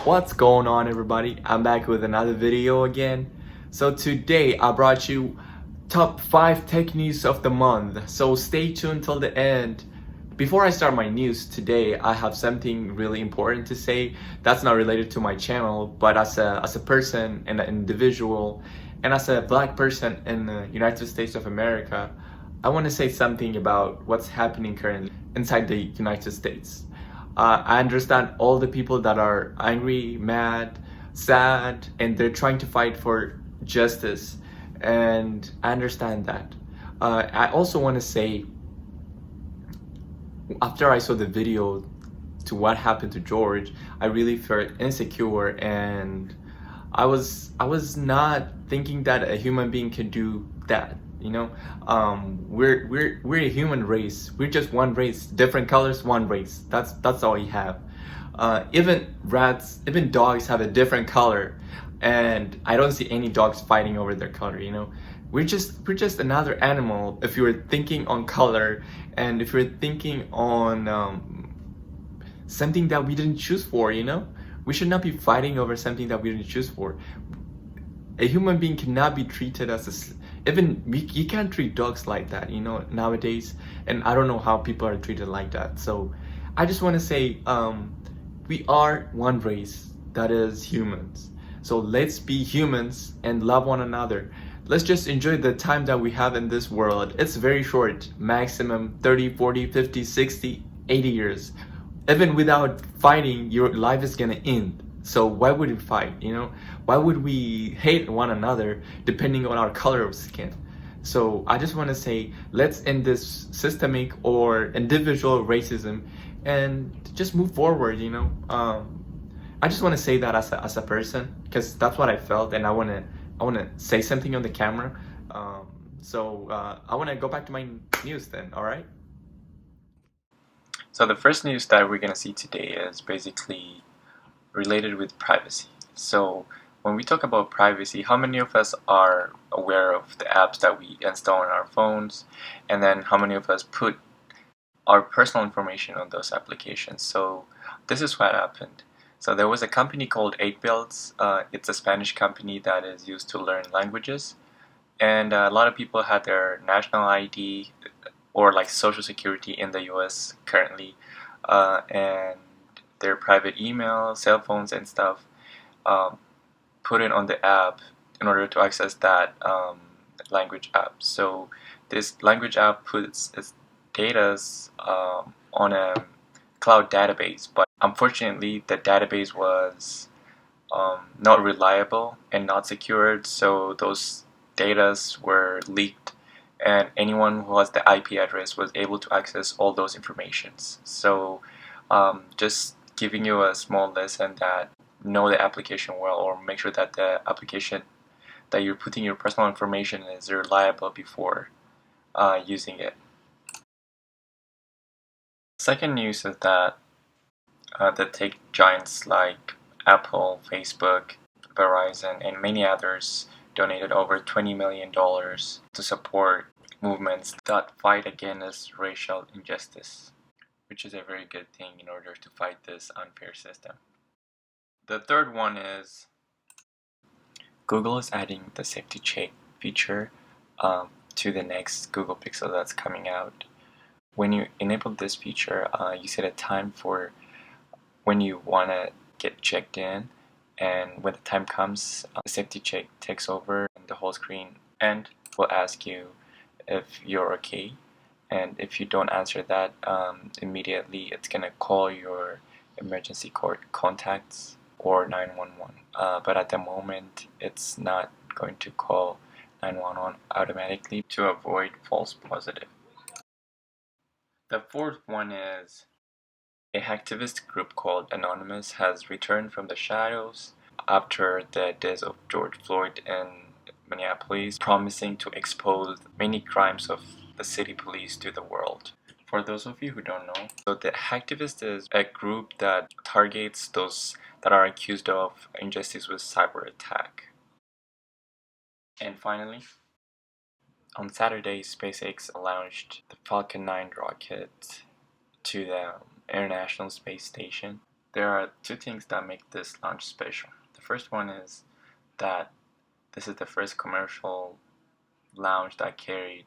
What's going on, everybody? I'm back with another video again. So today I brought you top 5 tech news of the month. So stay tuned till the end. Before I start my news today, I have something really important to say that's not related to my channel, but as a person and an individual and as a black person in the United States of America, I want to say something about what's happening currently inside the United States. I understand all the people that are angry, mad, sad, and they're trying to fight for justice, and I understand that. I also want to say, after I saw the video to what happened to George, I really felt insecure, and I was not thinking that a human being can do that. We're a human race. We're just one race, different colors, one race. That's all we have. Even rats, even dogs have a different color, and I don't see any dogs fighting over their color. We're just another animal. If you were thinking on color, and if you're thinking on something that we didn't choose for, we should not be fighting over something that we didn't choose for. A human being cannot be treated as you can't treat dogs like that, nowadays. And I don't know how people are treated like that. So I just want to say, we are one race, that is humans. So let's be humans and love one another. Let's just enjoy the time that we have in this world. It's very short, maximum 30, 40, 50, 60, 80 years. Even without fighting, your life is gonna end. So why would we fight? Why would we hate one another depending on our color of skin? So I just want to say, let's end this systemic or individual racism and just move forward. I just want to say that as a person, because that's what I felt, and I want to say something on the camera. I want to go back to my news then. All right. So the first news that we're going to see today is basically related with privacy. So when we talk about privacy, how many of us are aware of the apps that we install on our phones, and then how many of us put our personal information on those applications? So this is what happened. So there was a company called 8Builds. It's a Spanish company that is used to learn languages, and a lot of people had their national ID or like social security in the US currently, and their private email, cell phones, and stuff, put it on the app in order to access that language app. So this language app puts its data on a cloud database, but unfortunately the database was not reliable and not secured, so those data were leaked, and anyone who has the IP address was able to access all those informations. So just giving you a small lesson that know the application well, or make sure that the application that you're putting your personal information in is reliable before using it. Second news is that the tech giants like Apple, Facebook, Verizon, and many others donated over $20 million to support movements that fight against racial injustice, which is a very good thing in order to fight this unfair system. The third one is Google is adding the safety check feature to the next Google Pixel that's coming out. When you enable this feature, you set a time for when you want to get checked in, and when the time comes, the safety check takes over the whole screen and will ask you if you're okay. And if you don't answer that immediately, it's gonna call your emergency contacts or 911. But at the moment, it's not going to call 911 automatically to avoid false positive. The fourth one is a hacktivist group called Anonymous has returned from the shadows after the death of George Floyd in Minneapolis, promising to expose many crimes of the city police to the world. For those of you who don't know, so the hacktivist is a group that targets those that are accused of injustice with cyber attack. And finally, on Saturday, SpaceX launched the Falcon 9 rocket to the International Space Station. There are two things that make this launch special. The first one is that this is the first commercial launch that carried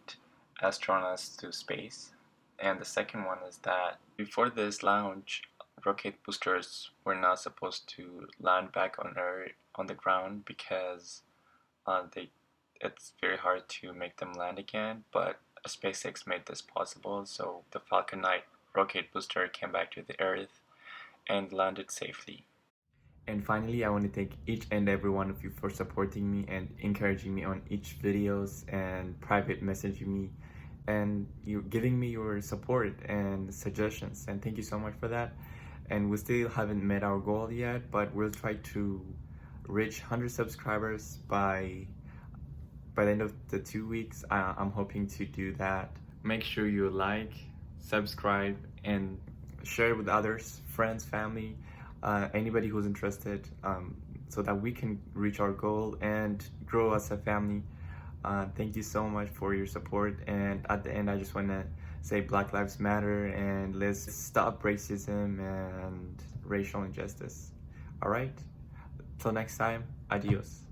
astronauts to space. And the second one is that before this launch, rocket boosters were not supposed to land back on Earth on the ground because it's very hard to make them land again. But SpaceX made this possible, so the Falcon 9 rocket booster came back to the Earth and landed safely. And finally, I want to thank each and every one of you for supporting me and encouraging me on each videos and private messaging me and you giving me your support and suggestions. And thank you so much for that. And we still haven't met our goal yet, but we'll try to reach 100 subscribers by the end of the 2 weeks. I'm hoping to do that. Make sure you like, subscribe, and share with others, friends, family, anybody who's interested, so that we can reach our goal and grow as a family. Thank you so much for your support. And at the end, I just want to say Black Lives Matter and let's stop racism and racial injustice. All right, till next time, adios.